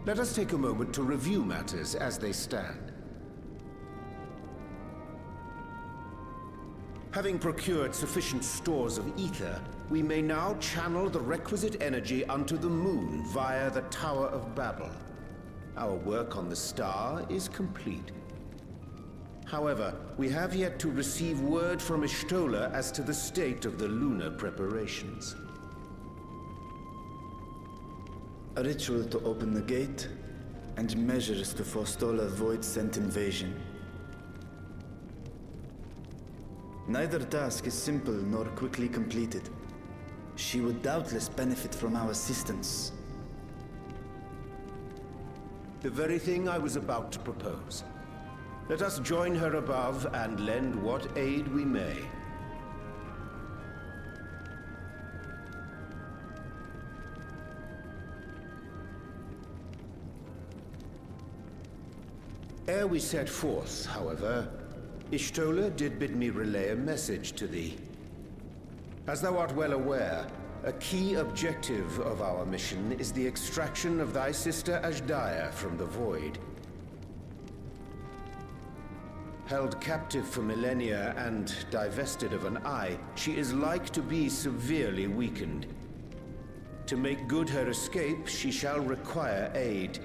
Let us take a moment to review matters as they stand. Having procured sufficient stores of ether, we may now channel the requisite energy unto the moon via the Tower of Babel. Our work on the star is complete. However, we have yet to receive word from Y'shtola as to the state of the lunar preparations. A ritual to open the gate, and measures to forestall a void-sent invasion. Neither task is simple nor quickly completed. She would doubtless benefit from our assistance. The very thing I was about to propose. Let us join her above and lend what aid we may. Ere we set forth, however, Y'shtola did bid me relay a message to thee. As thou art well aware, a key objective of our mission is the extraction of thy sister Azhdaya from the Void. Held captive for millennia and divested of an eye, she is like to be severely weakened. To make good her escape, she shall require aid.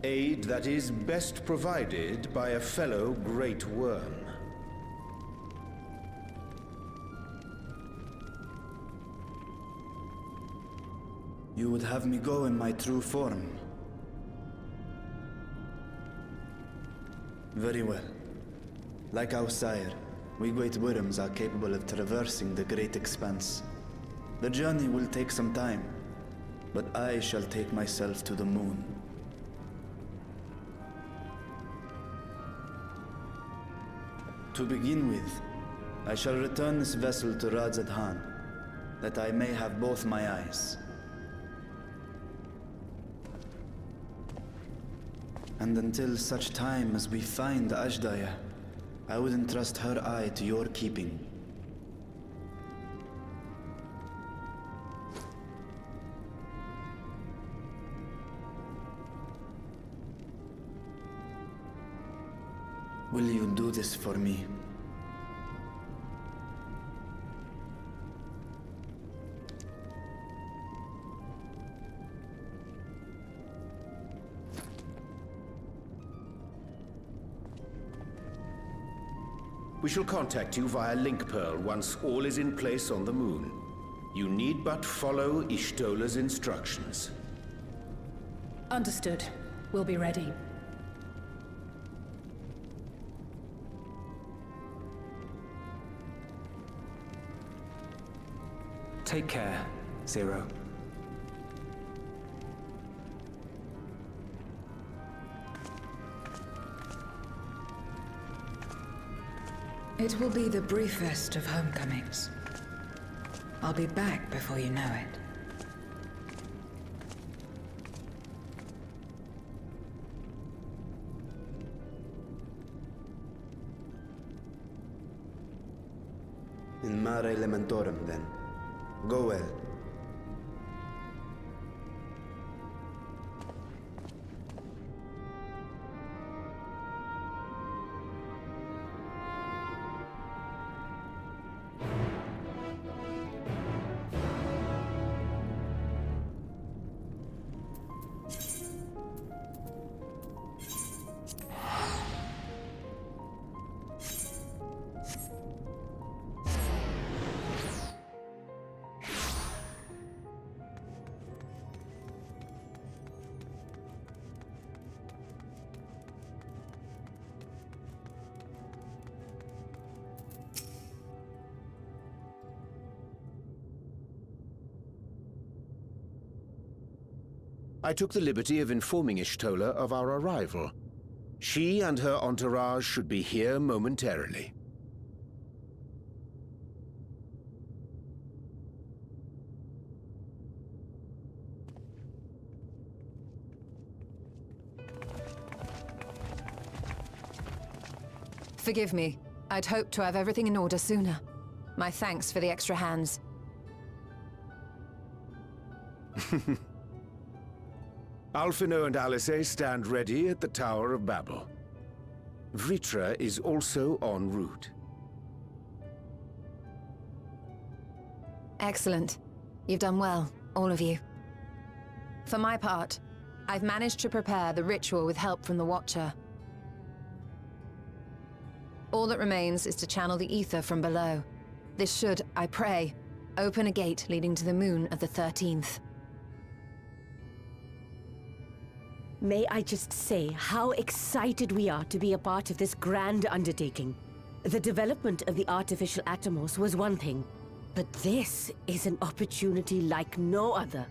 Aid that is best provided by a fellow Great Worm. You would have me go in my true form. Very well. Like our sire, we Great Worms are capable of traversing the Great Expanse. The journey will take some time, but I shall take myself to the moon. To begin with, I shall return this vessel to Radzadhan, that I may have both my eyes. And until such time as we find Azhdaya, I would entrust her eye to your keeping. Will you do this for me? We shall contact you via Link Pearl once all is in place on the moon. You need but follow Y'shtola's instructions. Understood. We'll be ready. Take care, Zero. It will be the briefest of homecomings. I'll be back before you know it. In Mare Elementorum, then. Go well. I took the liberty of informing Y'shtola of our arrival. She and her entourage should be here momentarily. Forgive me. I'd hoped to have everything in order sooner. My thanks for the extra hands. Alphino and Alice stand ready at the Tower of Babel. Vritra is also en route. Excellent. You've done well, all of you. For my part, I've managed to prepare the ritual with help from the Watcher. All that remains is to channel the ether from below. This should, I pray, open a gate leading to the moon of the 13th. May I just say how excited we are to be a part of this grand undertaking. The development of the artificial Atomos was one thing, but this is an opportunity like no other.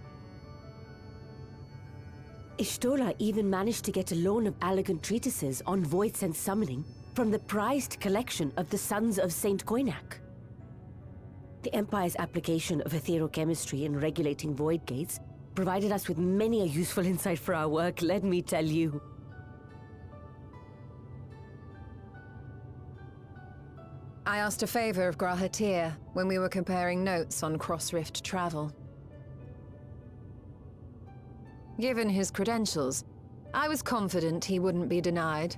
Ishtora even managed to get a loan of elegant treatises on voice and summoning from the prized collection of the Sons of Saint Koinak. The Empire's application of etherochemistry in regulating void gates provided us with many a useful insight for our work, let me tell you. I asked a favor of Grahatir when we were comparing notes on cross-rift travel. Given his credentials, I was confident he wouldn't be denied.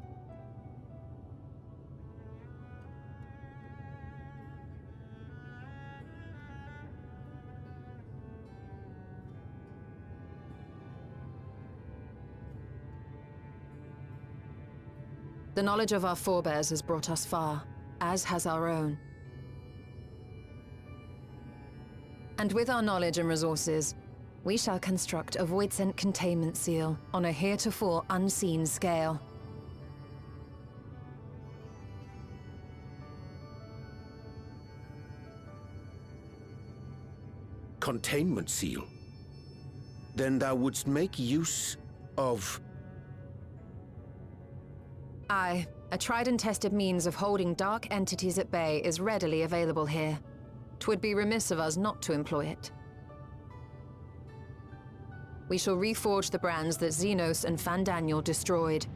The knowledge of our forebears has brought us far, as has our own. And with our knowledge and resources, we shall construct a void-sent containment seal on a heretofore unseen scale. Containment seal? Then thou wouldst make use of... Aye, a tried and tested means of holding dark entities at bay is readily available here. 'Twould be remiss of us not to employ it. We shall reforge the brands that Xenos and Fandaniel destroyed.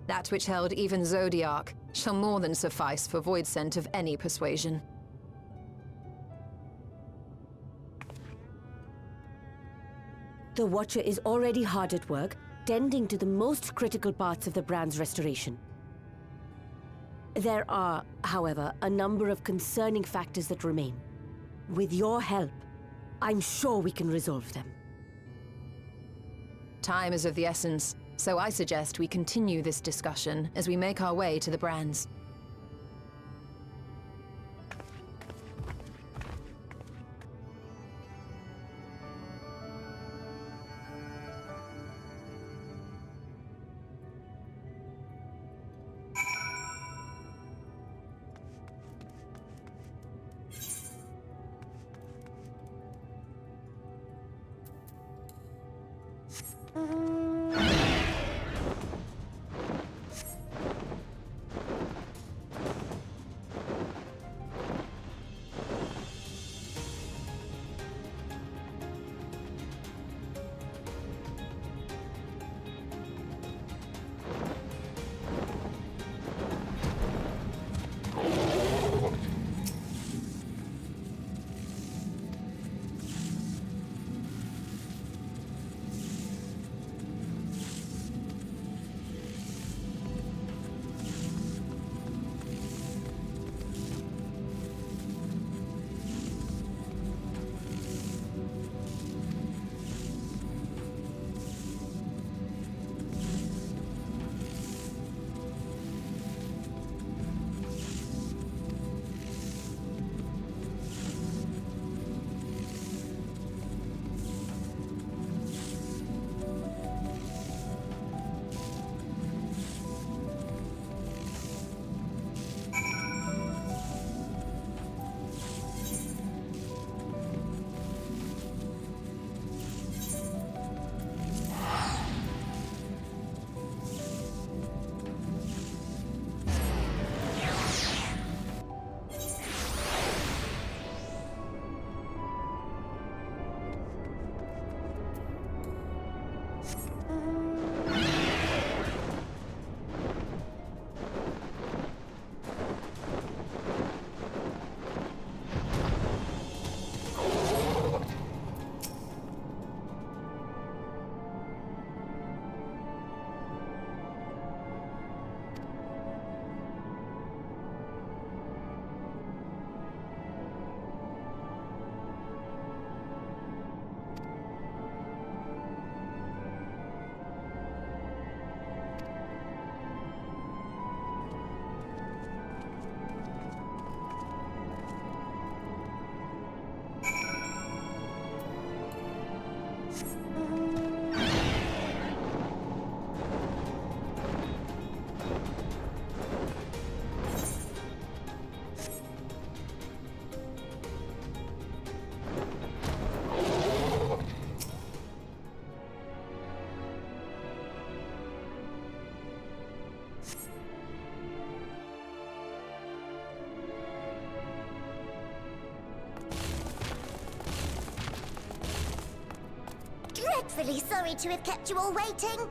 That which held even Zodiac shall more than suffice for void scent of any persuasion. The Watcher is already hard at work, tending to the most critical parts of the brand's restoration. There are, however, a number of concerning factors that remain. With your help, I'm sure we can resolve them. Time is of the essence, so I suggest we continue this discussion as we make our way to the brands. dreadfully sorry to have kept you all waiting.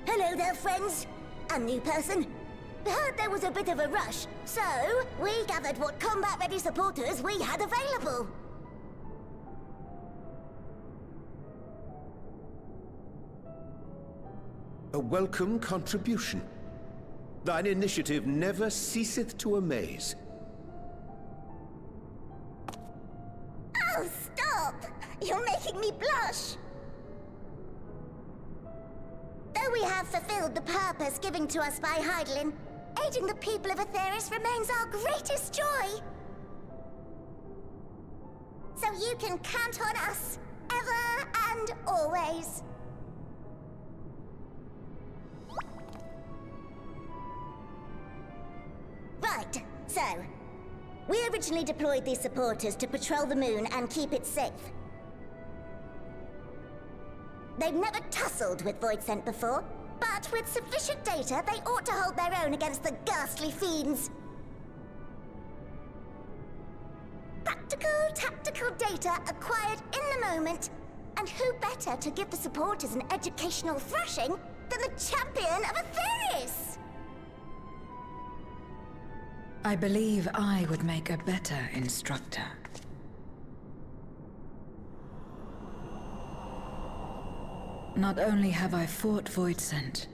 Hello there, friends. A new person. Heard there was a bit of a rush, so we gathered what combat-ready supporters we had available. A welcome contribution. Thine initiative never ceaseth to amaze. Oh, stop! You're making me blush! Though we have fulfilled the purpose given to us by Heidelin, aiding the people of Aetheris remains our greatest joy. So you can count on us, ever and always. Right, so, we originally deployed these supporters to patrol the moon and keep it safe. They've never tussled with Voidsent before, but with sufficient data, they ought to hold their own against the ghastly fiends. Practical, tactical data acquired in the moment, and who better to give the supporters an educational thrashing than the champion of Aetheris? I believe I would make a better instructor. Not only have I fought Voidsent,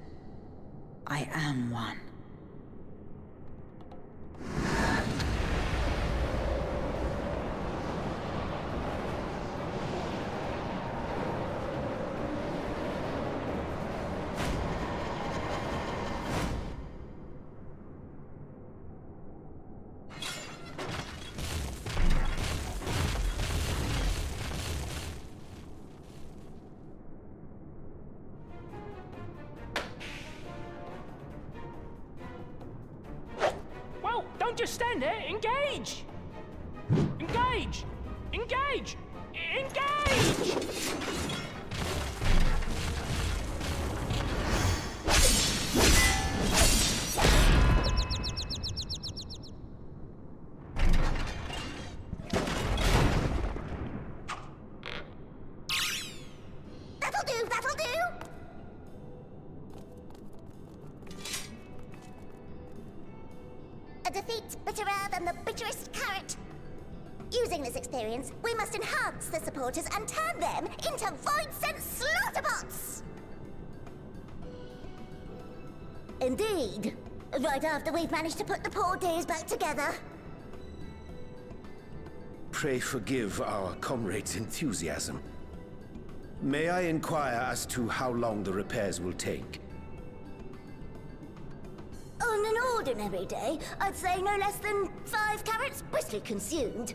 I am one. Don't just stand there. Engage! Engage! Engage! Engage! That'll do, that'll do! A defeat bitterer than the bitterest carrot. Using this experience, we must enhance the supporters and turn them into Voidsent slaughterbots! Indeed. Right after we've managed to put the poor dears back together. Pray forgive our comrade's enthusiasm. May I inquire as to how long the repairs will take? On an ordinary day, I'd say no less than 5 carrots briskly consumed.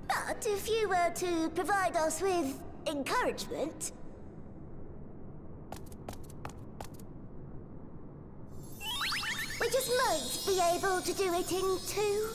But if you were to provide us with encouragement... we just might be able to do it in 2.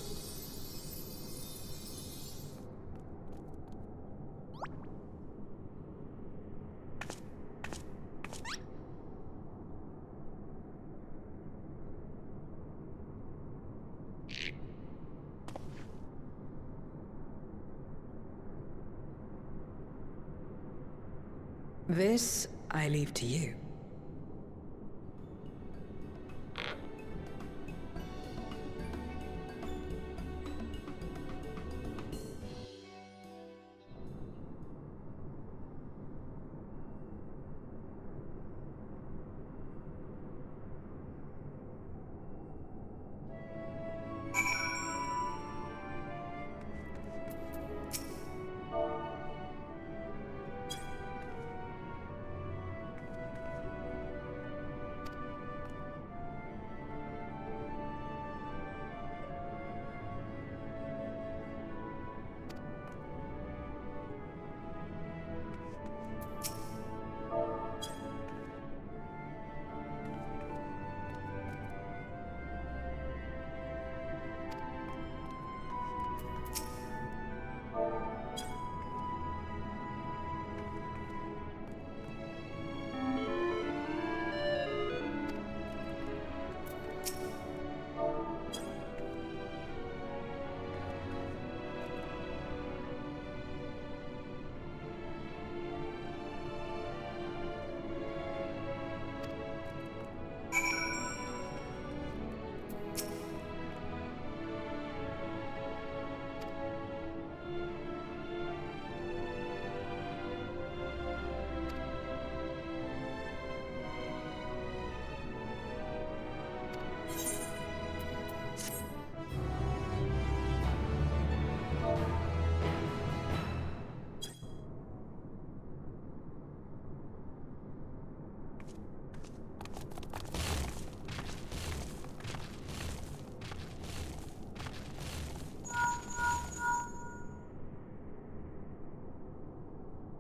This I leave to you.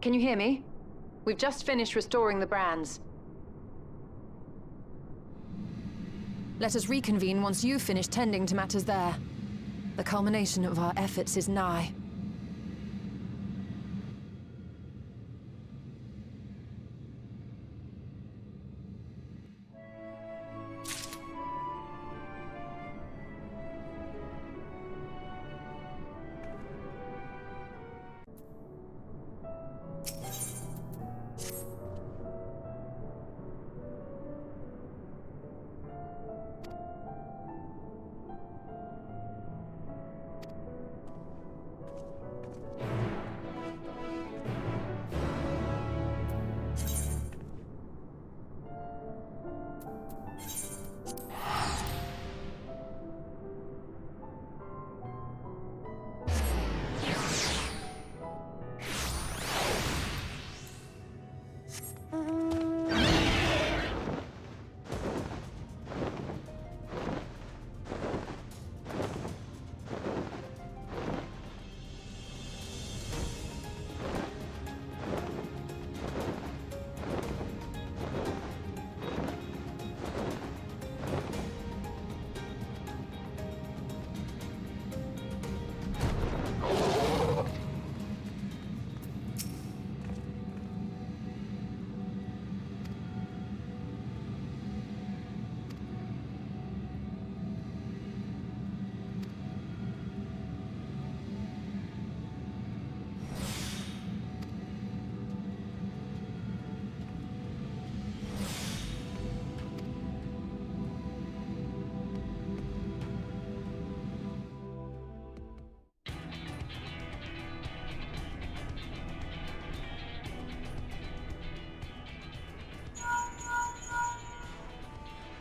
Can you hear me? We've just finished restoring the brands. Let us reconvene once you've finished tending to matters there. The culmination of our efforts is nigh.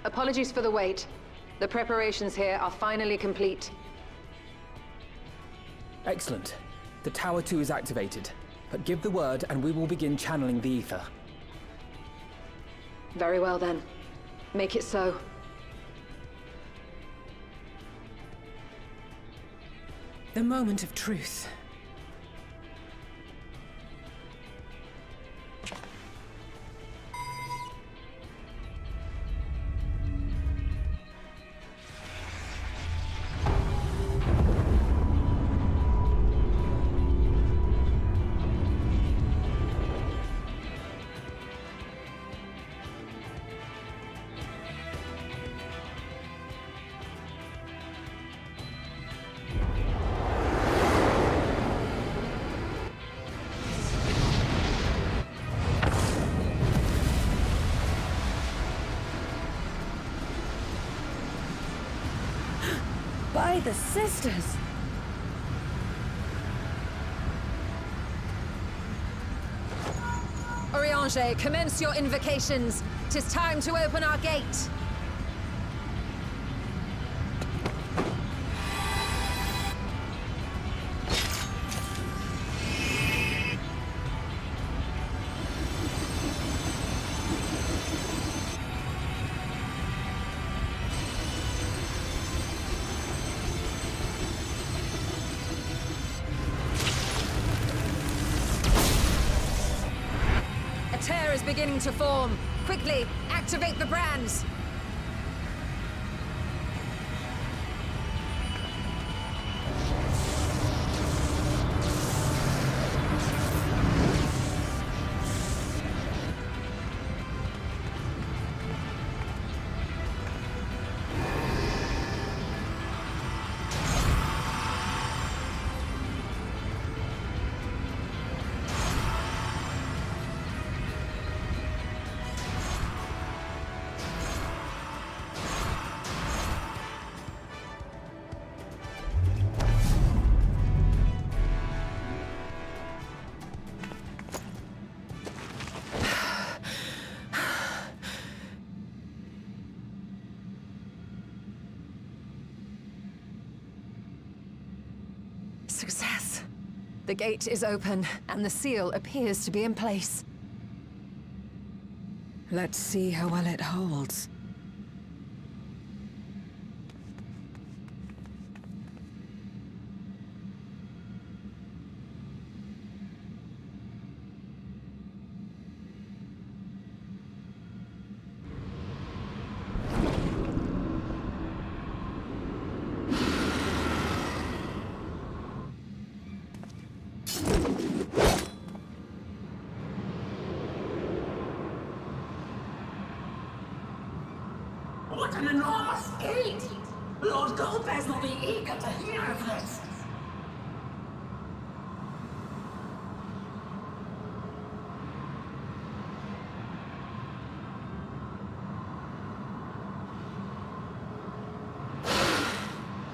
Apologies for the wait. The preparations here are finally complete. Excellent. The Tower 2 is activated. But give the word and we will begin channeling the ether. Very well then. Make it so. The moment of truth. By the sisters! Oriange, commence your invocations. 'Tis time to open our gate. Tear is beginning to form. Quickly, activate the brands. Success. The gate is open, and the seal appears to be in place. Let's see how well it holds. an enormous gate! Lord Golbez will be eager to hear of this!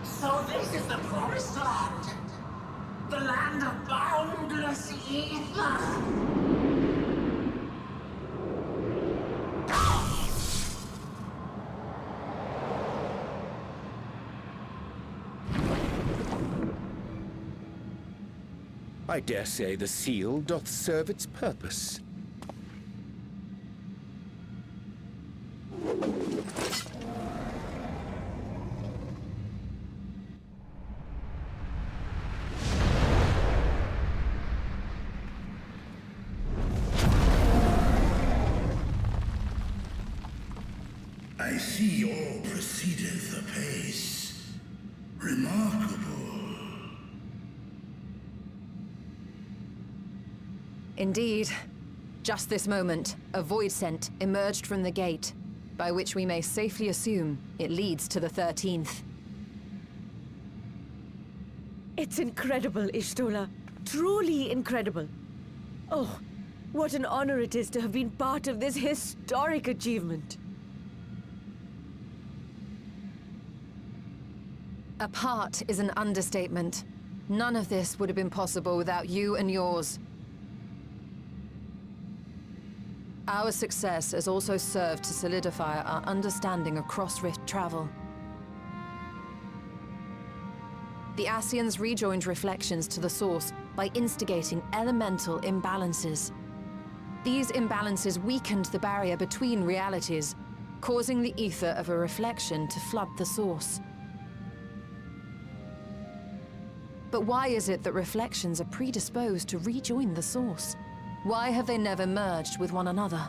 So this is the Promised Land! The land of boundless ether! I dare say the seal doth serve its purpose. I see all proceedeth apace. Remarkable. Indeed. Just this moment, a void scent emerged from the gate, by which we may safely assume it leads to the 13th. It's incredible, Ishtola. Truly incredible. Oh, what an honor it is to have been part of this historic achievement. A part is an understatement. None of this would have been possible without you and yours. Our success has also served to solidify our understanding of cross-rift travel. The Ascians rejoined reflections to the source by instigating elemental imbalances. These imbalances weakened the barrier between realities, causing the ether of a reflection to flood the source. But why is it that reflections are predisposed to rejoin the source? Why have they never merged with one another?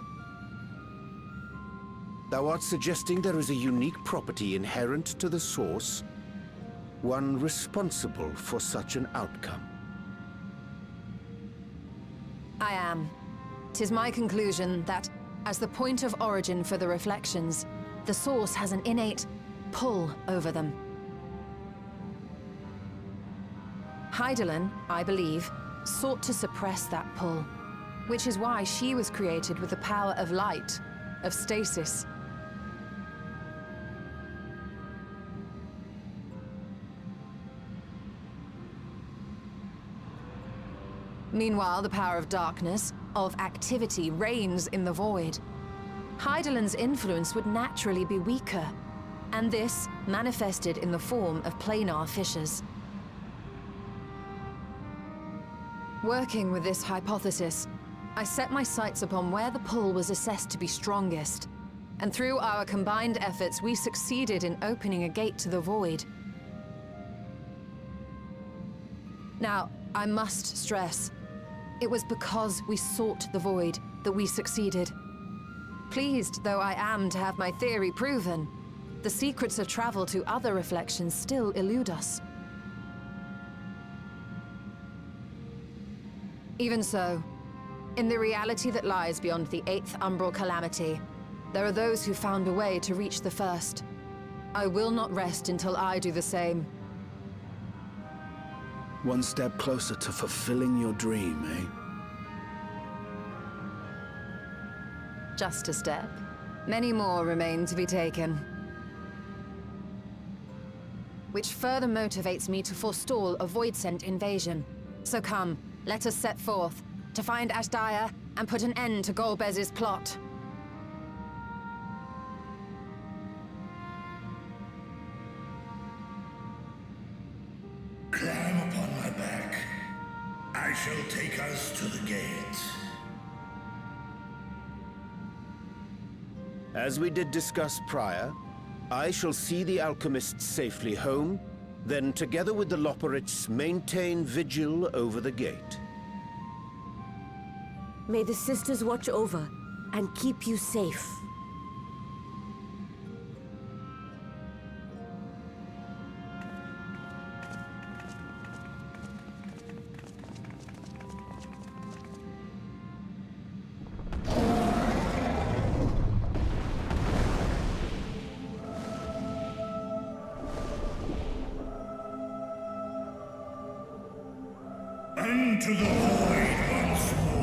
Thou art suggesting there is a unique property inherent to the source, one responsible for such an outcome. I am. 'Tis my conclusion that, as the point of origin for the reflections, the source has an innate pull over them. Hydaelyn, I believe, sought to suppress that pull, which is why she was created with the power of light, of stasis. Meanwhile, the power of darkness, of activity, reigns in the void. Hydaelyn's influence would naturally be weaker, and this manifested in the form of planar fissures. Working with this hypothesis, I set my sights upon where the pull was assessed to be strongest, and through our combined efforts, we succeeded in opening a gate to the void. Now, I must stress, it was because we sought the void that we succeeded. Pleased though I am to have my theory proven, the secrets of travel to other reflections still elude us. Even so, in the reality that lies beyond the 8th umbral calamity, there are those who found a way to reach the first. I will not rest until I do the same. One step closer to fulfilling your dream, eh? Just a step. Many more remain to be taken. Which further motivates me to forestall a void-sent invasion. So come, let us set forth, to find Ashdaya and put an end to Golbez's plot. Climb upon my back. I shall take us to the gate. As we did discuss prior, I shall see the alchemists safely home, then together with the Loporrits maintain vigil over the gate. May the sisters watch over and keep you safe. Run to the void once more.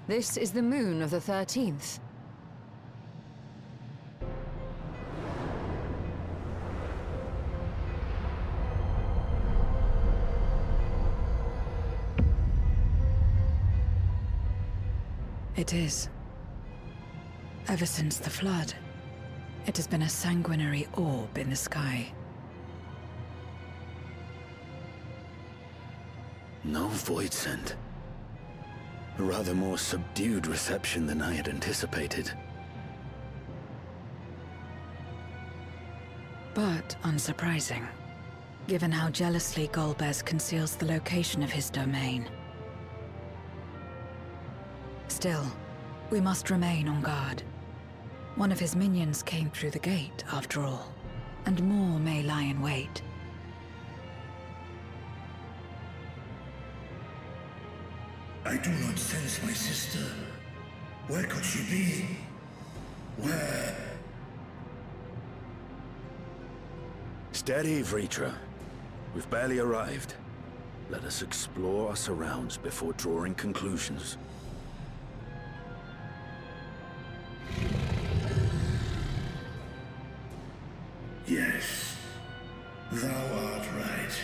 This is the moon of the 13th. It is. Ever since the flood, it has been a sanguinary orb in the sky. No void scent. A rather more subdued reception than I had anticipated. But unsurprising, given how jealously Golbez conceals the location of his domain. Still, we must remain on guard. One of his minions came through the gate, after all, and more may lie in wait. I do not sense my sister. Where could she be? Where? Steady, Vritra. We've barely arrived. Let us explore our surrounds before drawing conclusions. Yes, thou art right.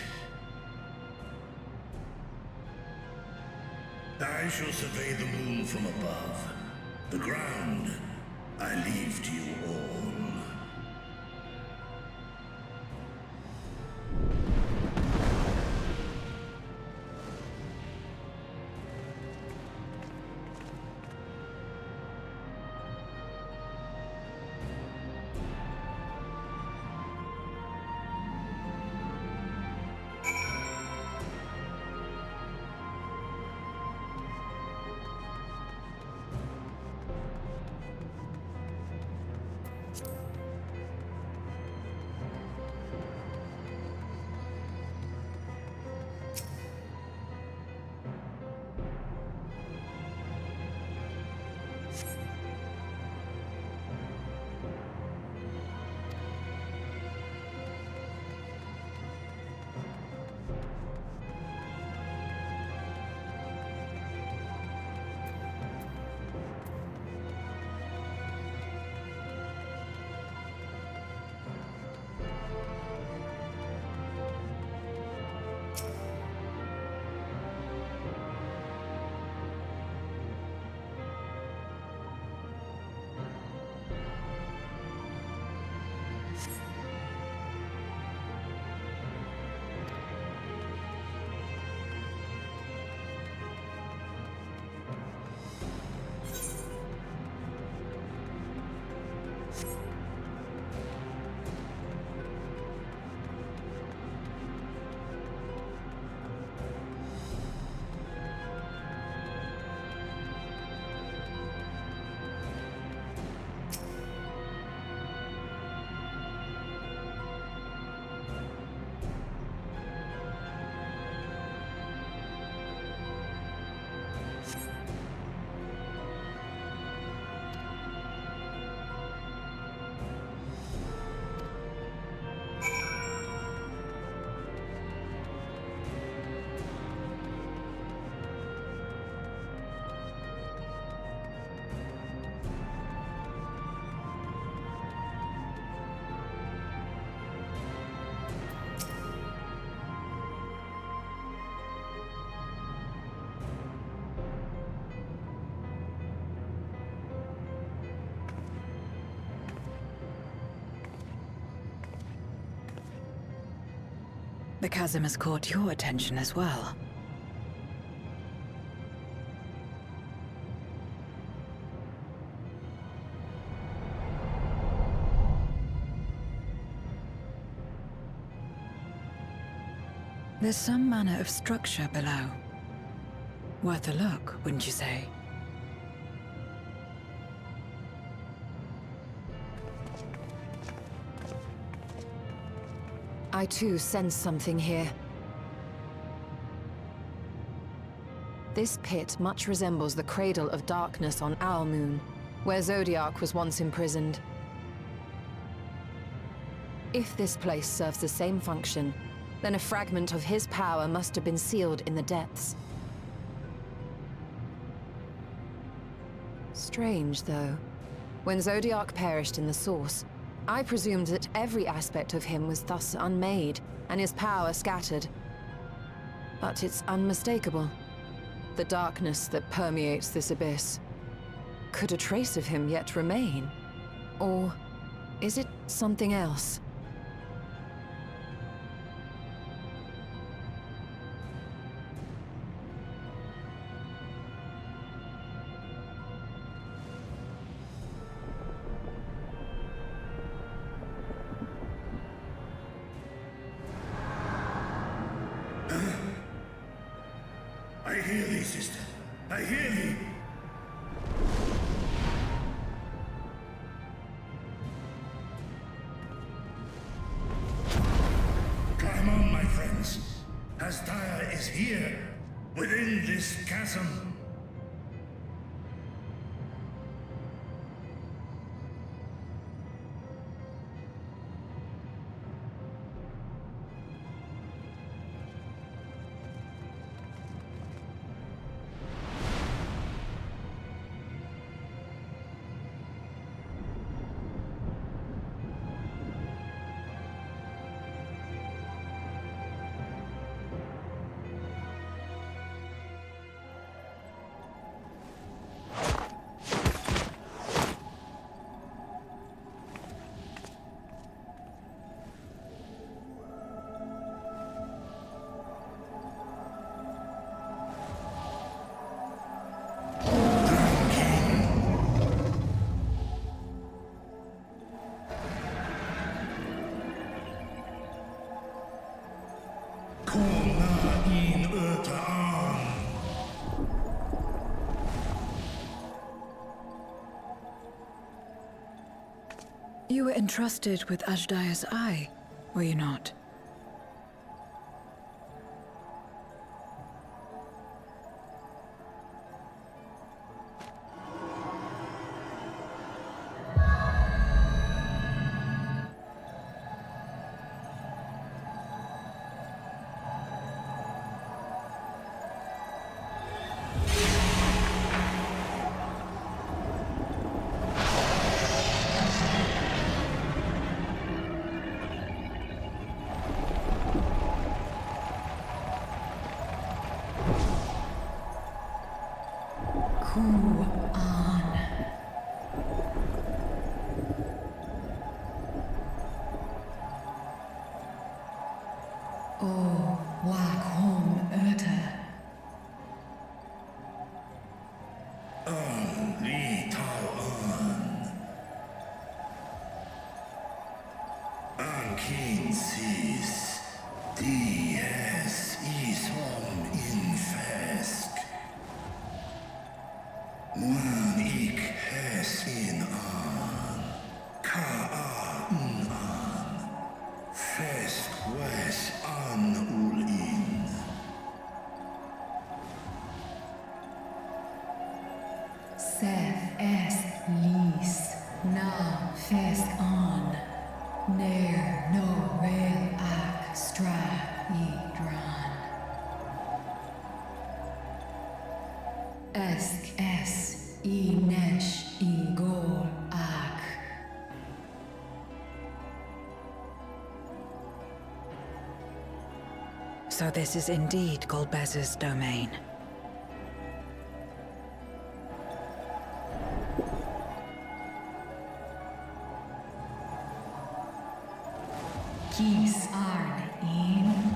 I shall survey the moon from above. The ground I leave to you all. The chasm has caught your attention as well. There's some manner of structure below. Worth a look, wouldn't you say? I too sense something here. This pit much resembles the Cradle of Darkness on Owl Moon, where Zodiac was once imprisoned. If this place serves the same function, then a fragment of his power must have been sealed in the depths. Strange, though. When Zodiac perished in the Source, I presumed that every aspect of him was thus unmade, and his power scattered. But it's unmistakable. The darkness that permeates this abyss. Could a trace of him yet remain? Or is it something else? I hear thee, sister. I hear thee. Climb on, my friends. Asdaya is here, within this chasm. You were entrusted with Ajdaya's eye, were you not? So this is indeed Golbez's domain. Kis arn in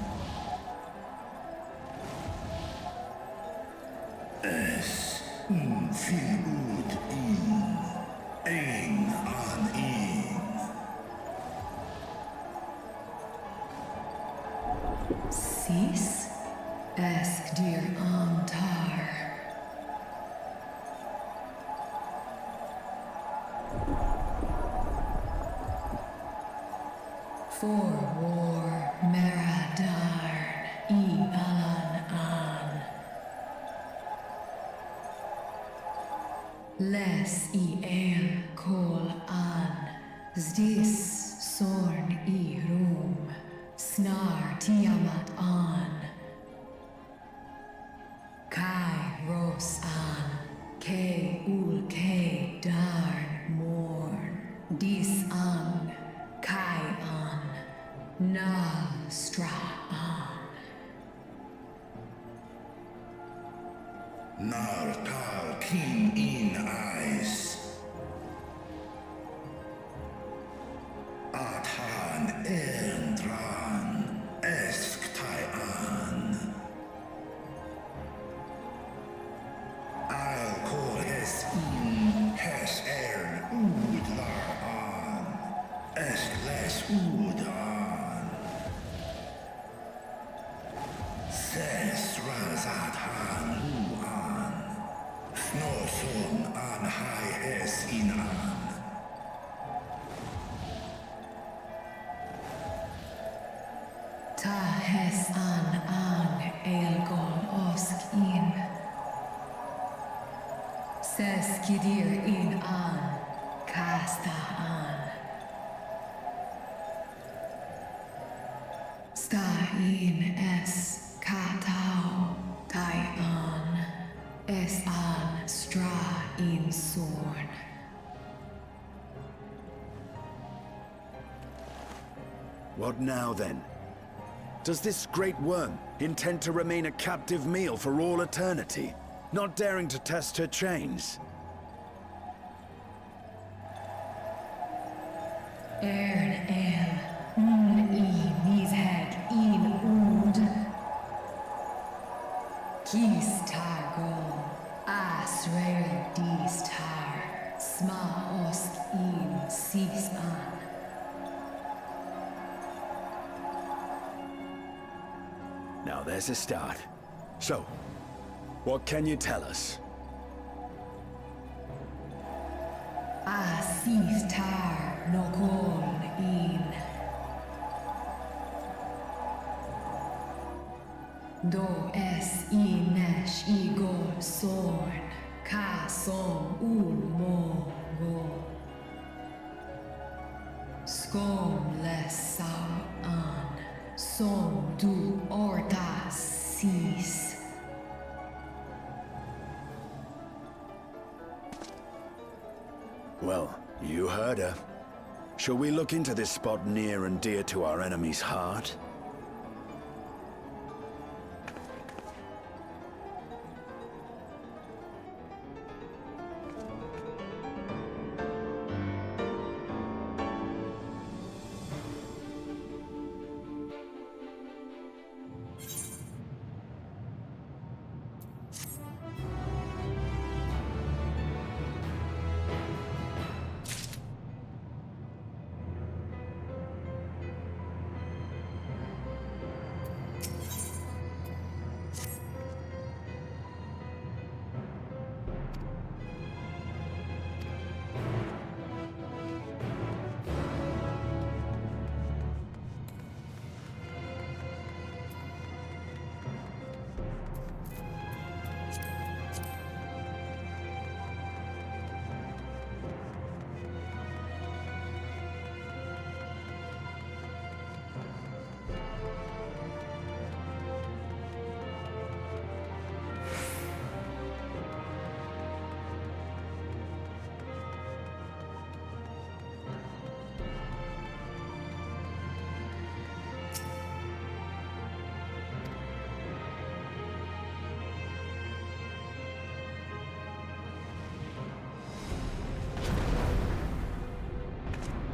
Filud in. Ein an in. Sis? Ask dear Antar. For war, Meradarn, Alan an. Les el kol an, zdis sorn rum, snar tiamat an. Kai ros an, ke ul ke darn morn, dis an, kai an, na stra an. Nar tal kin in eyes. Athan endran esk tai an. I'll call his in has ud lar an. Esk les ud an. Ses razat han hu an. Snosun an hai es in an. Ta hes an elgon osk in. Ses kidir in an, kasta an. Sta in es katao, tai an, es an stra in sorn. What now, then? Does this great worm intend to remain a captive meal for all eternity, not daring to test her chains? Ern nizheg in ud. Kis targon, asrer dis tar, sma osk in sis an. Now there's a start. So, what can you tell us? Asis tar nokon in. Do es inesh igor sorn, ka som mo go. Skom lesau an, som du orta sis. Well, you heard her. Shall we look into this spot near and dear to our enemy's heart?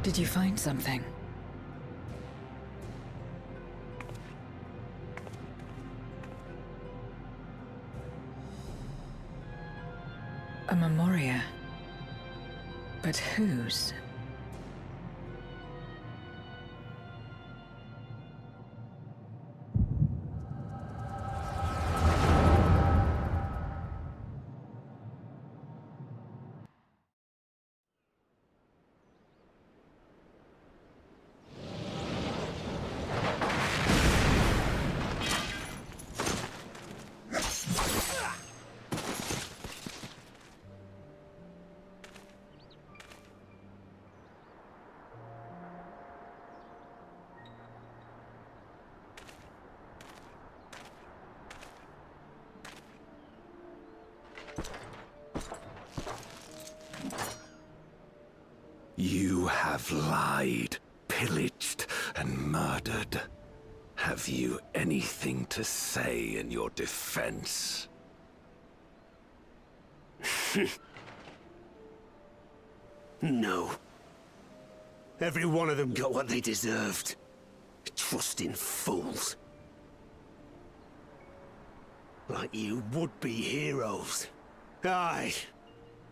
Did you find something? A Memoria. But whose? You have lied, pillaged, and murdered. Have you anything to say in your defense? No. Every one of them got what they deserved. Trusting fools. Like you would-be heroes. Aye.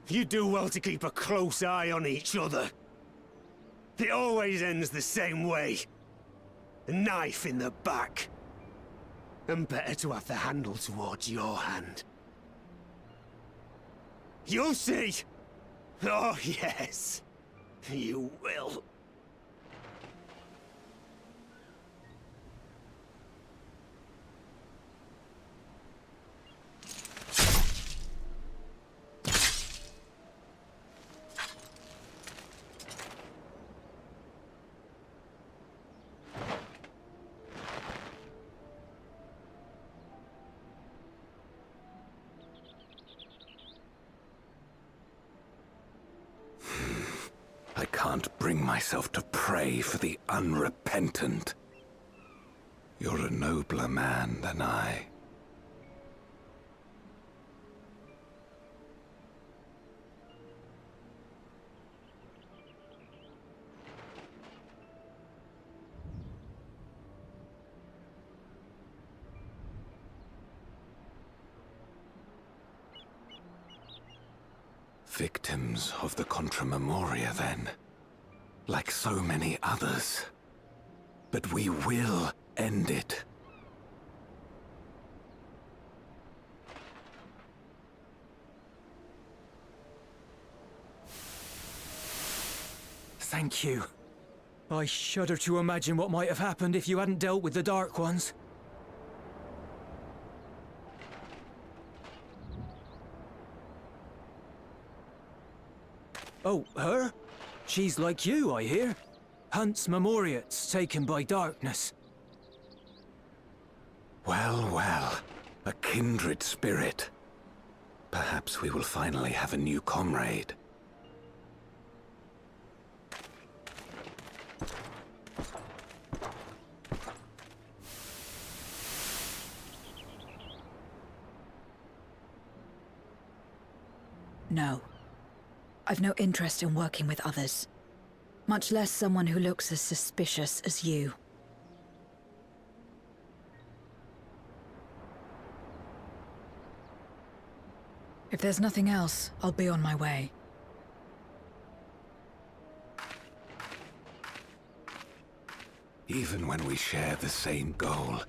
You do well to keep a close eye on each other. It always ends the same way. A knife in the back. And better to have the handle towards your hand. You'll see! Oh, yes. You will. I can't bring myself to pray for the unrepentant. You're a nobler man than I. Victims of the Contra Memoria, then. Like so many others. But we will end it. Thank you. I shudder to imagine what might have happened if you hadn't dealt with the Dark Ones. Oh, her? She's like you, I hear. Hunts Memoriats taken by darkness. Well, well. A kindred spirit. Perhaps we will finally have a new comrade. No. I've no interest in working with others. Much less someone who looks as suspicious as you. If there's nothing else, I'll be on my way. Even when we share the same goal,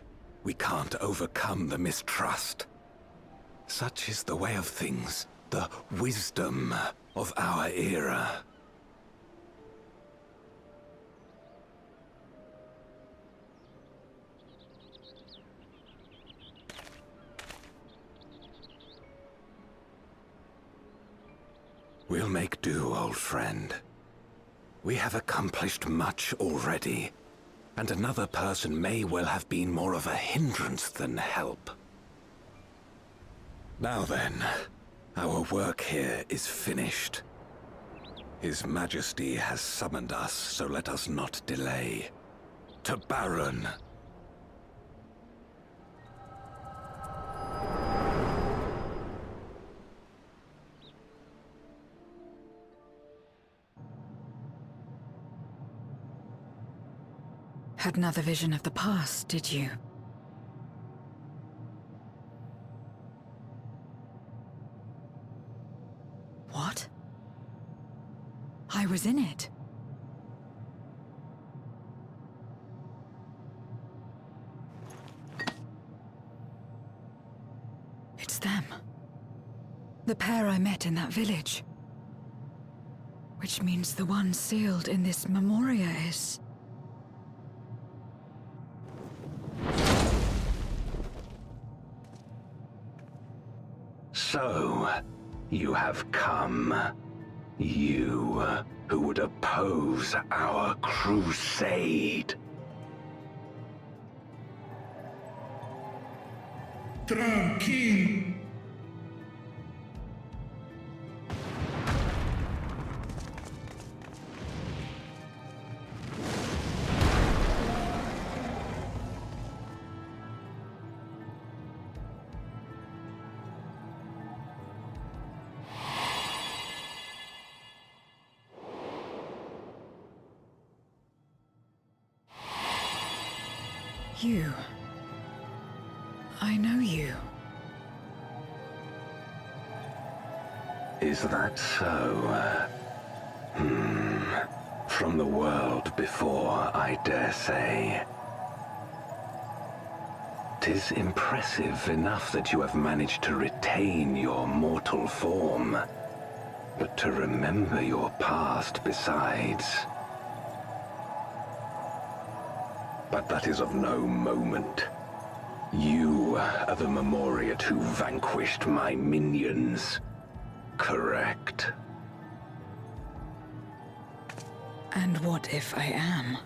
we can't overcome the mistrust. Such is the way of things, the wisdom of our era. We'll make do, old friend. We have accomplished much already, and another person may well have been more of a hindrance than help. Now then, our work here is finished. His Majesty has summoned us, so let us not delay. To Baron! Had another vision of the past, did you? What? was in it. It's them. The pair I met in that village. Which means the one sealed in this memoria is... So, you have come. You, who would oppose our crusade. Tranquilo. You. I know you. Is that so? From the world before, I dare say. 'Tis impressive enough that you have managed to retain your mortal form, but to remember your past besides. But that is of no moment. You are the Memoriat who vanquished my minions, correct? And what if I am?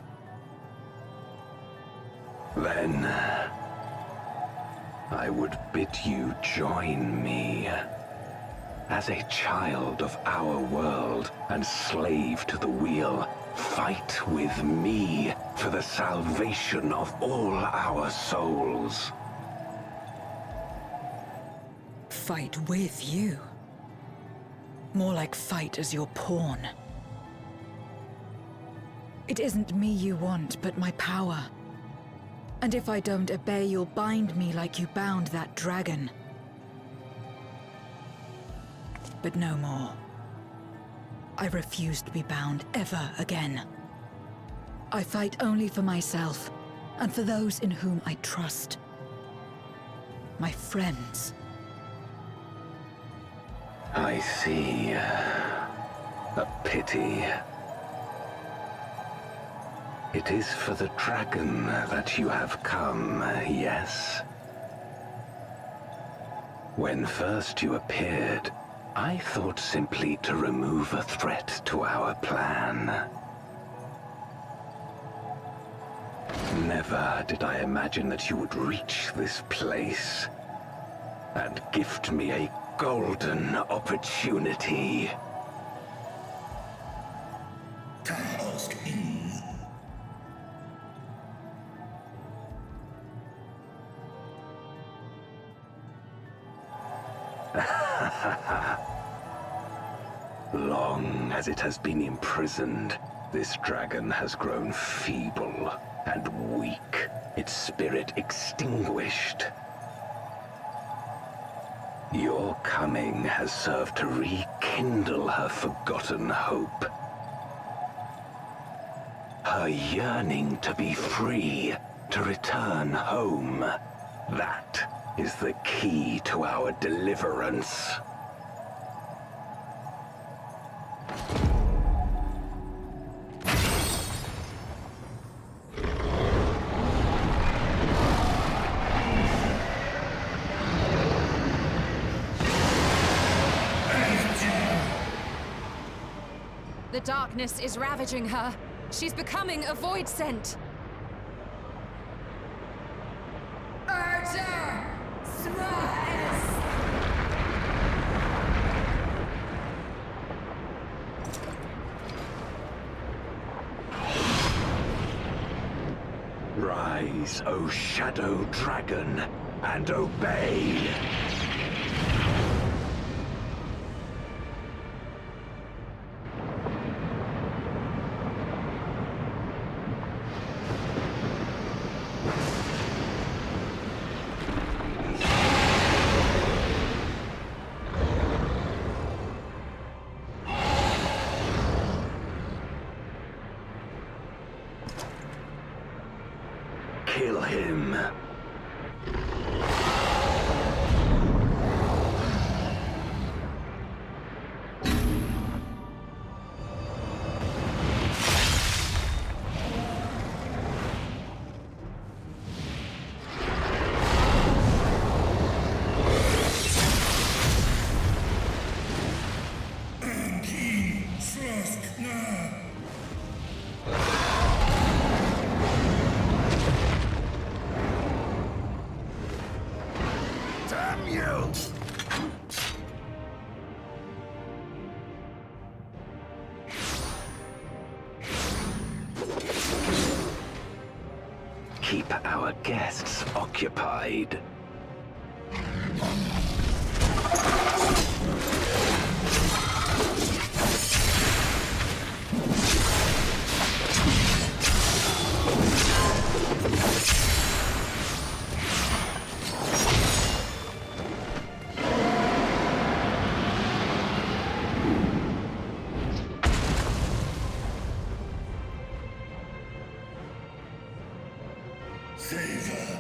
Then I would bid you join me. As a child of our world and slave to the wheel, fight with me for the salvation of all our souls. Fight with you? More like fight as your pawn. It isn't me you want, but my power. And if I don't obey, you'll bind me like you bound that dragon. But no more. I refuse to be bound ever again. I fight only for myself, and for those in whom I trust. My friends. I see. A pity. It is for the dragon that you have come, yes? When first you appeared, I thought simply to remove a threat to our plan. Never did I imagine that you would reach this place and gift me a golden opportunity. Long as it has been imprisoned, this dragon has grown feeble and weak, its spirit extinguished. Your coming has served to rekindle her forgotten hope. Her yearning to be free, to return home. That is the key to our deliverance. The darkness is ravaging her. She's becoming a void scent. Rise, O Shadow Dragon, and obey! kill him. Keep our guests occupied. Save her,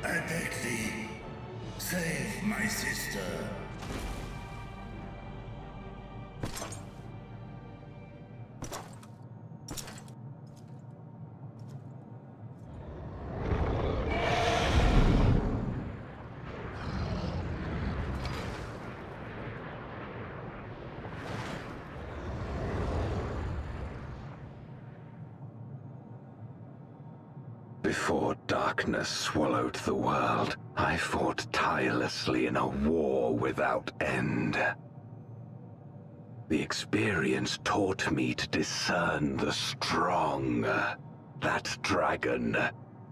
I beg thee. Save my sister. Before darkness swallowed the world, I fought tirelessly in a war without end. The experience taught me to discern the strong, that dragon,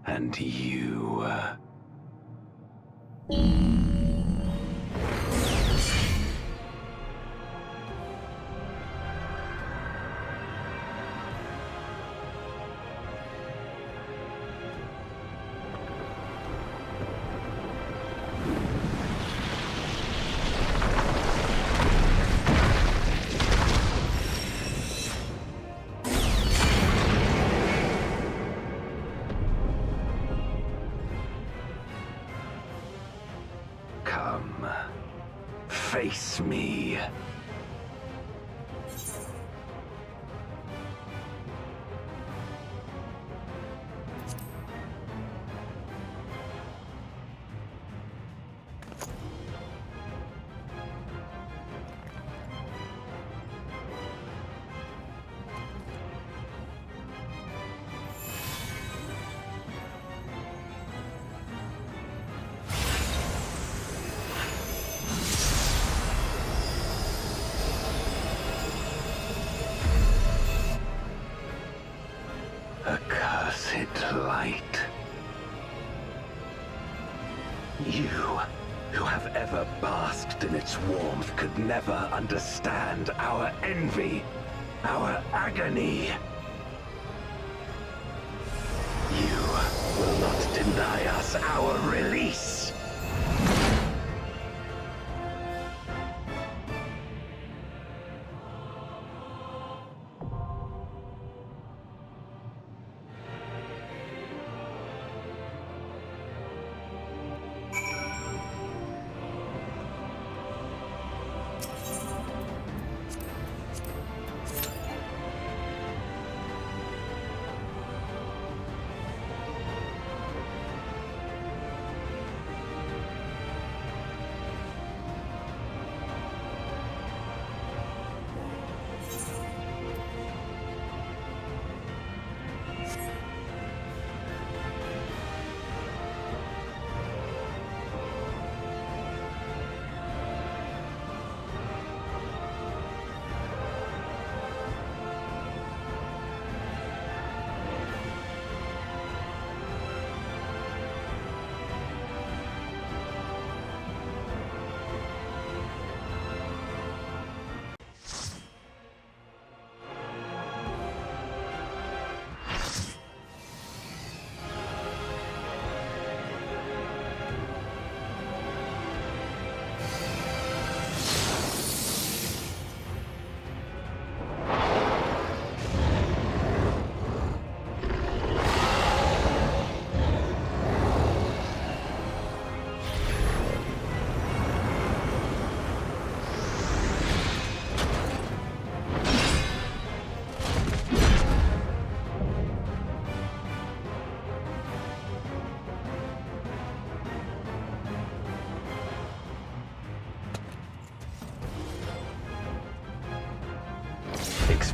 and you. Come, face me. Accursed light. You, who have ever basked in its warmth, could never understand our envy, our agony. You will not deny us our release.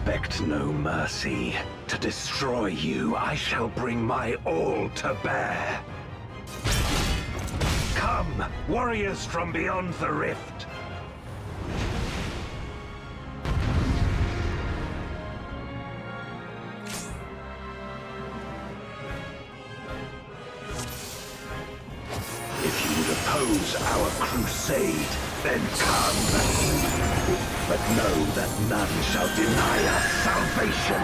Expect no mercy. To destroy you, I shall bring my all to bear. Come, warriors from beyond the rift. If you would oppose our crusade, then come. But know that none shall deny us salvation.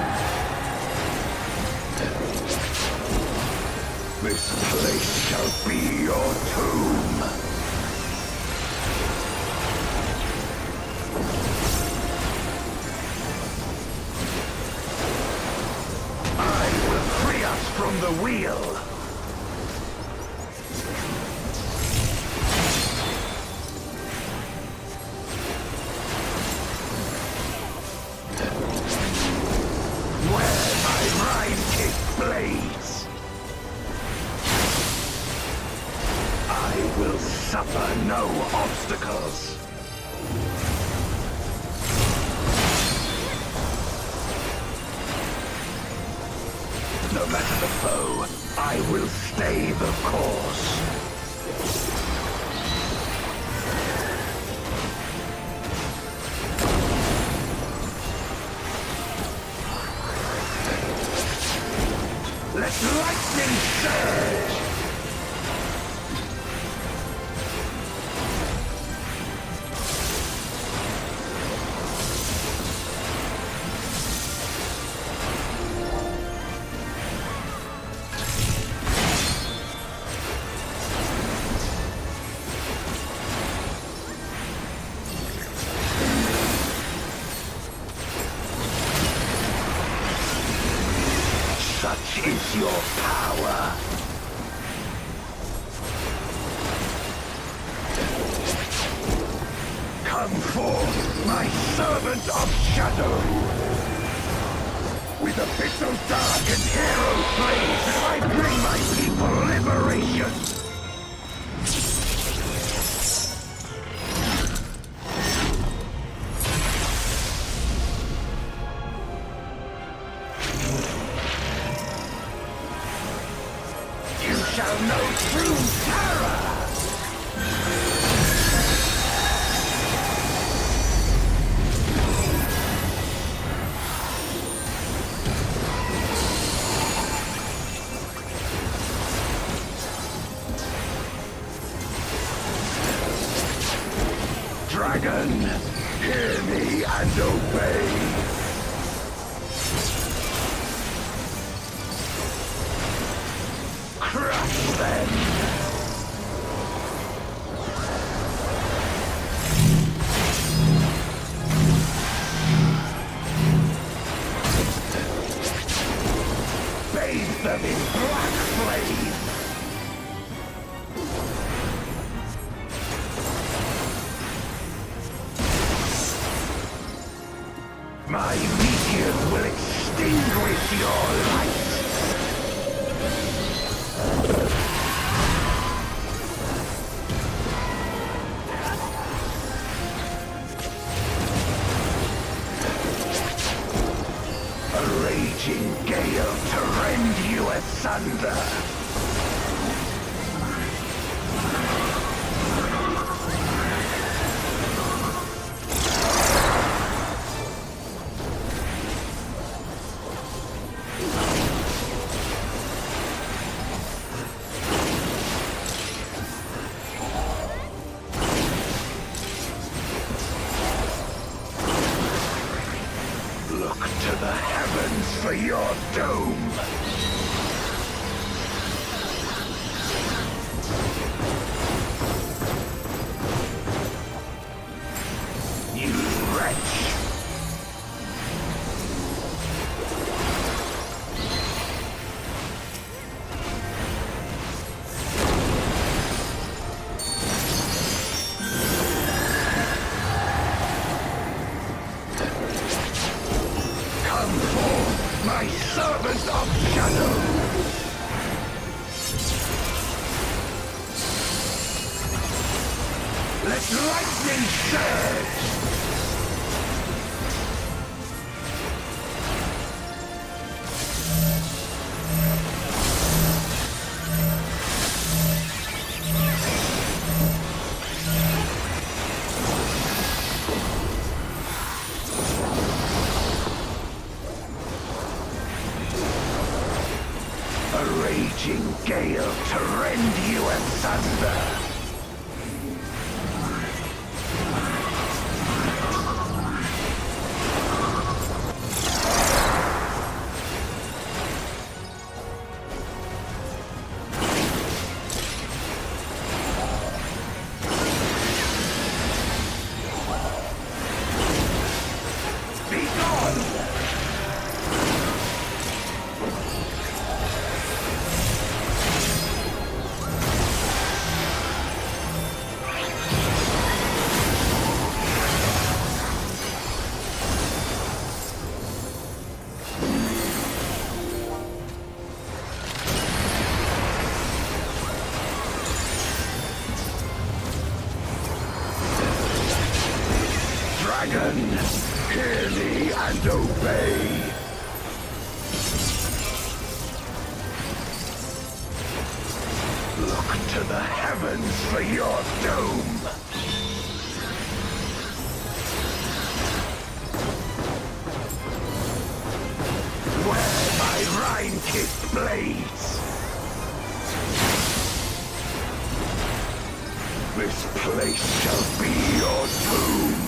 This place shall be your tomb. I will free us from the wheel. Blades. I will suffer no obstacles. No matter the foe, I will stay the course. Let lightning surge! Such is your power. Come forth, my servant of shadow. With a pistol dark and hero blaze, I bring my people liberation. Shall know true terror! Dragon, hear me and obey! Crush them! Bathe them in black flame! My meteors will extinguish your light! A raging gale to rend you asunder! Look to the heavens for your doom! You wretch! My servant of shadow! Let lightning surge! raging gale to rend you asunder. Hear me and obey. Look to the heavens for your doom. Wear my rime-kissed blades. This place shall be your tomb.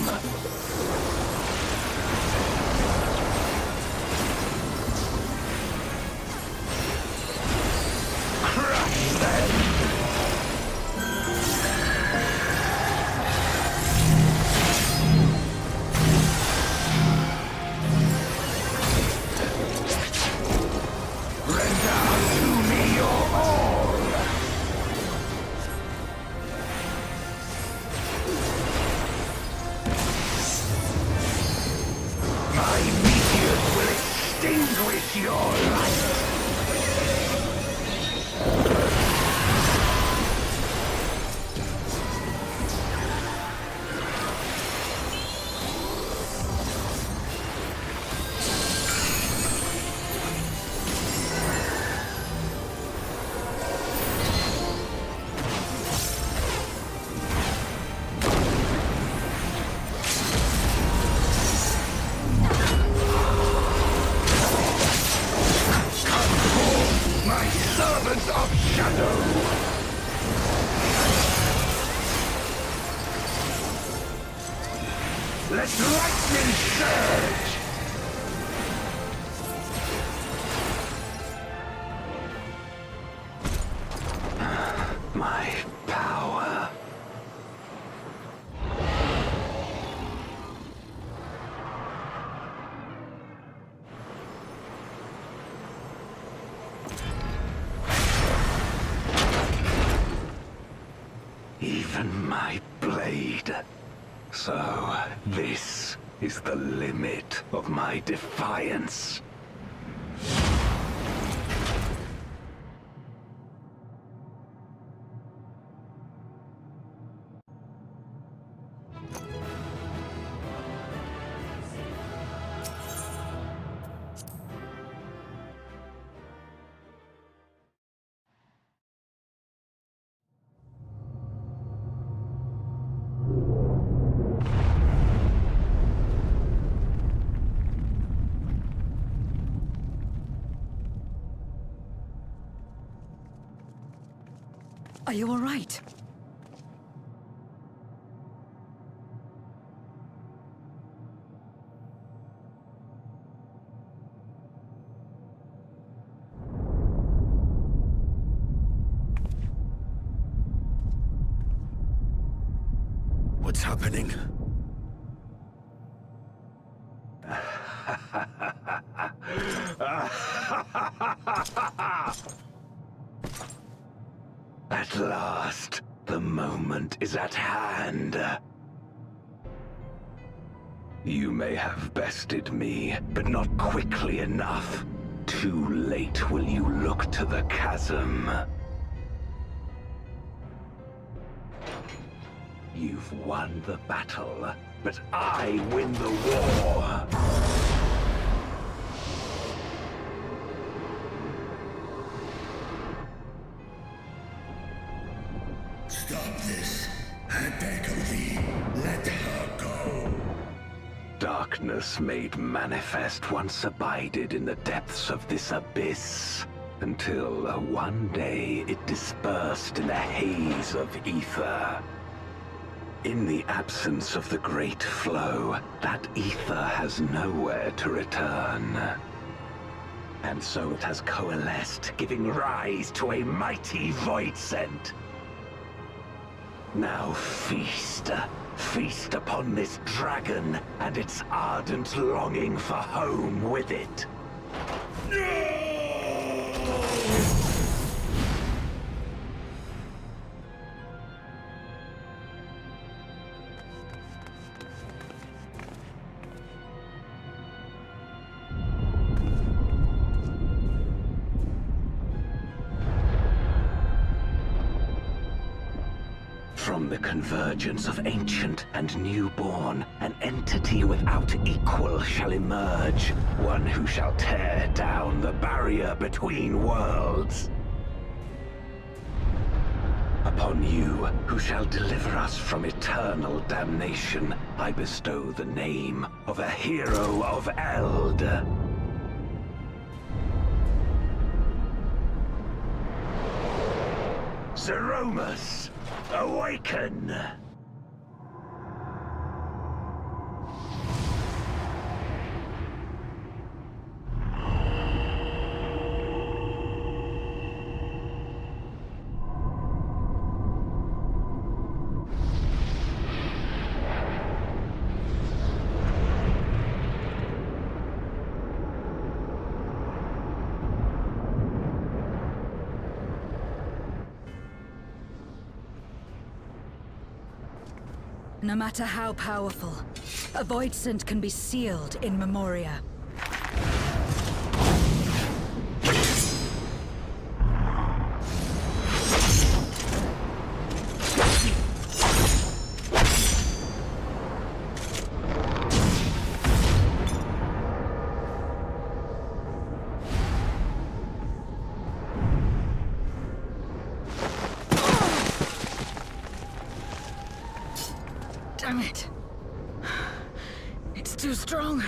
Let lightning surge! My power. Even my blade. So, this is the limit of my defiance. Are you all right? What's happening? At last, the moment is at hand. You may have bested me, but not quickly enough. Too late will you look to the chasm. You've won the battle, but I win the war. Stop this. I beg of thee, let her go. Darkness made manifest once abided in the depths of this abyss. until one day it dispersed in a haze of ether. In the absence of the great flow, that ether has nowhere to return. And so it has coalesced, giving rise to a mighty void scent. Now feast upon this dragon and its ardent longing for home with it. From the convergence of ancient and newborn, an entity without equal shall emerge, one who shall tear down the barrier between worlds. Upon you, who shall deliver us from eternal damnation, I bestow the name of a hero of Eld. Zeromus, awaken! No matter how powerful, a void scent can be sealed in Memoria. Damn it. It's too strong.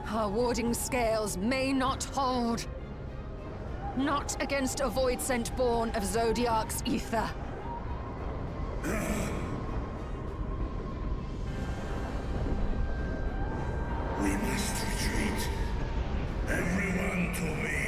Our warding scales may not hold. Not against a void scent born of Zodiark's ether. We must retreat. Everyone to me.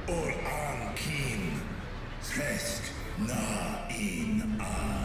Or Kim, Test na in an.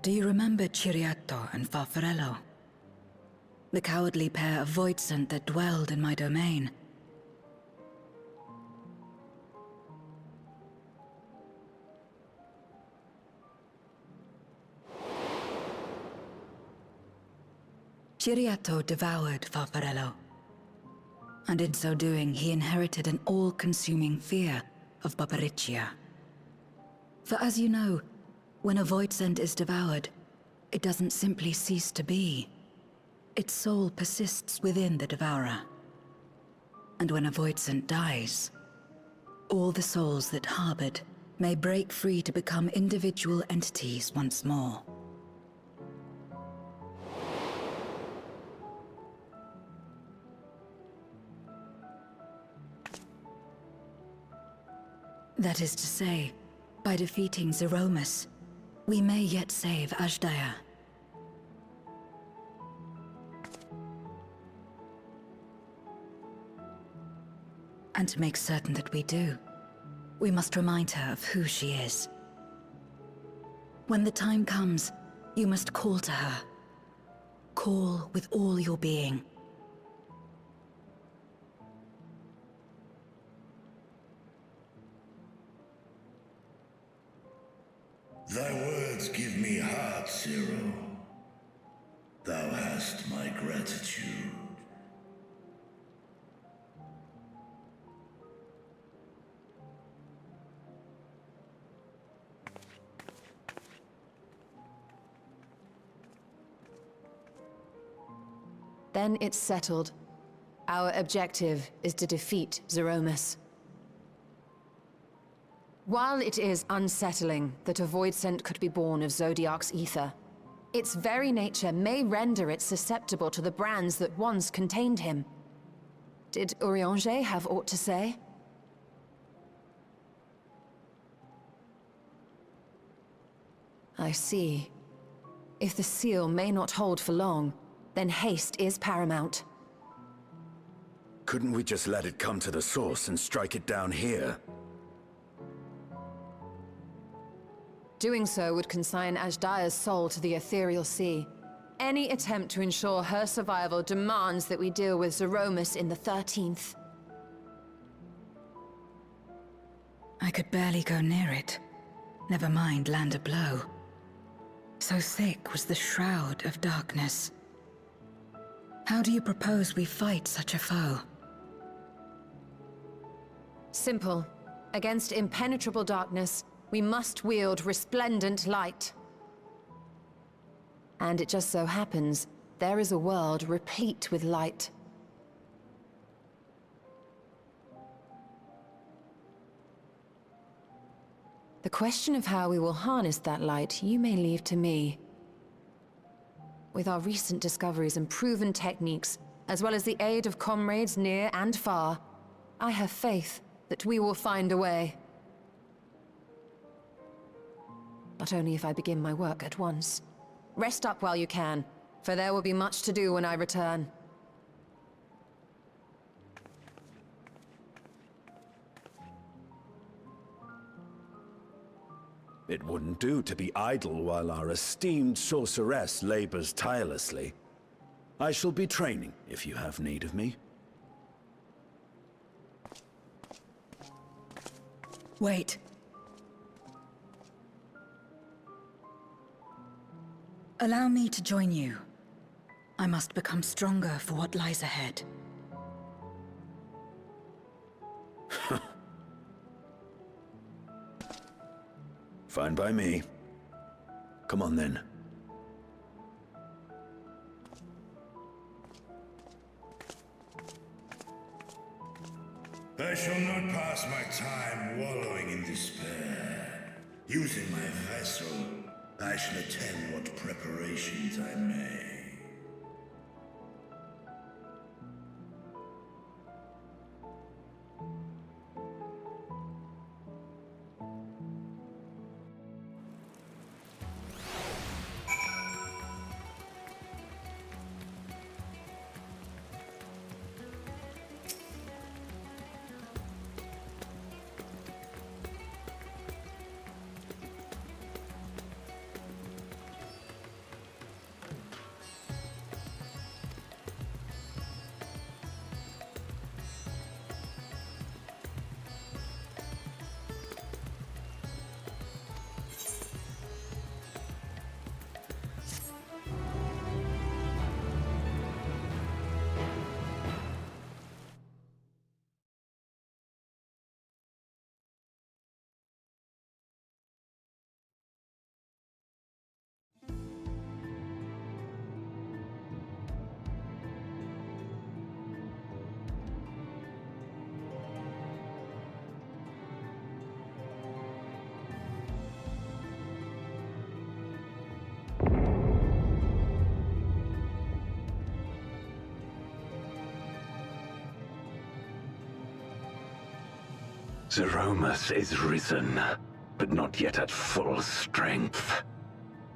Do you remember Ciriato and Farfarello? The cowardly pair of voidsent that dwelled in my domain? Ciriato devoured Farfarello, and in so doing he inherited an all-consuming fear of Barbariccia. For as you know, when a voidsent is devoured, it doesn't simply cease to be. Its soul persists within the devourer. And when a voidsent dies, all the souls that harbored may break free to become individual entities once more. That is to say, by defeating Zeromus, we may yet save Azdaja. And to make certain that we do, we must remind her of who she is. When the time comes, you must call to her. Call with all your being. Thy words give me heart, Zero. Thou hast my gratitude. Then it's settled. Our objective is to defeat Zeromus. While it is unsettling that a voidsent could be born of Zodiark's ether, its very nature may render it susceptible to the brands that once contained him. Did Urianger have aught to say? I see. If the seal may not hold for long, then haste is paramount. Couldn't we just let it come to the source and strike it down here? Doing so would consign Azdaja's soul to the ethereal sea. Any attempt to ensure her survival demands that we deal with Zeromus in the 13th. I could barely go near it. Never mind land a blow. So thick was the shroud of darkness. How do you propose we fight such a foe? Simple. Against impenetrable darkness, we must wield resplendent light. And it just so happens, there is a world replete with light. The question of how we will harness that light, you may leave to me. With our recent discoveries and proven techniques, as well as the aid of comrades near and far, I have faith that we will find a way. But only if I begin my work at once. Rest up while you can, for there will be much to do when I return. It wouldn't do to be idle while our esteemed sorceress labors tirelessly. I shall be training if you have need of me. Wait. Allow me to join you. I must become stronger for what lies ahead. Fine by me. Come on then. I shall not pass my time wallowing in despair. Using my vessel, I shall attend what preparations I may. Zeromus is risen, but not yet at full strength.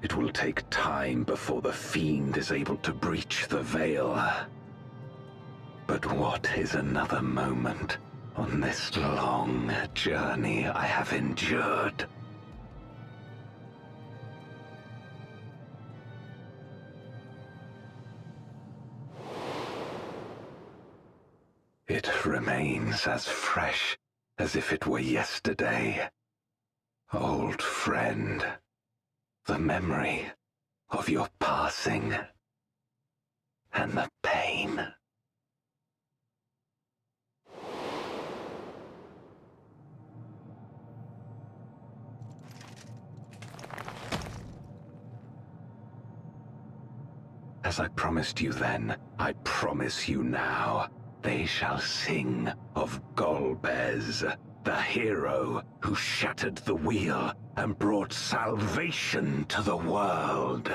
It will take time before the Fiend is able to breach the veil. But what is another moment on this long journey I have endured? It remains as fresh as if it were yesterday. Old friend, the memory of your passing and the pain. As I promised you then, I promise you now. They shall sing of Golbez, the hero who shattered the wheel and brought salvation to the world.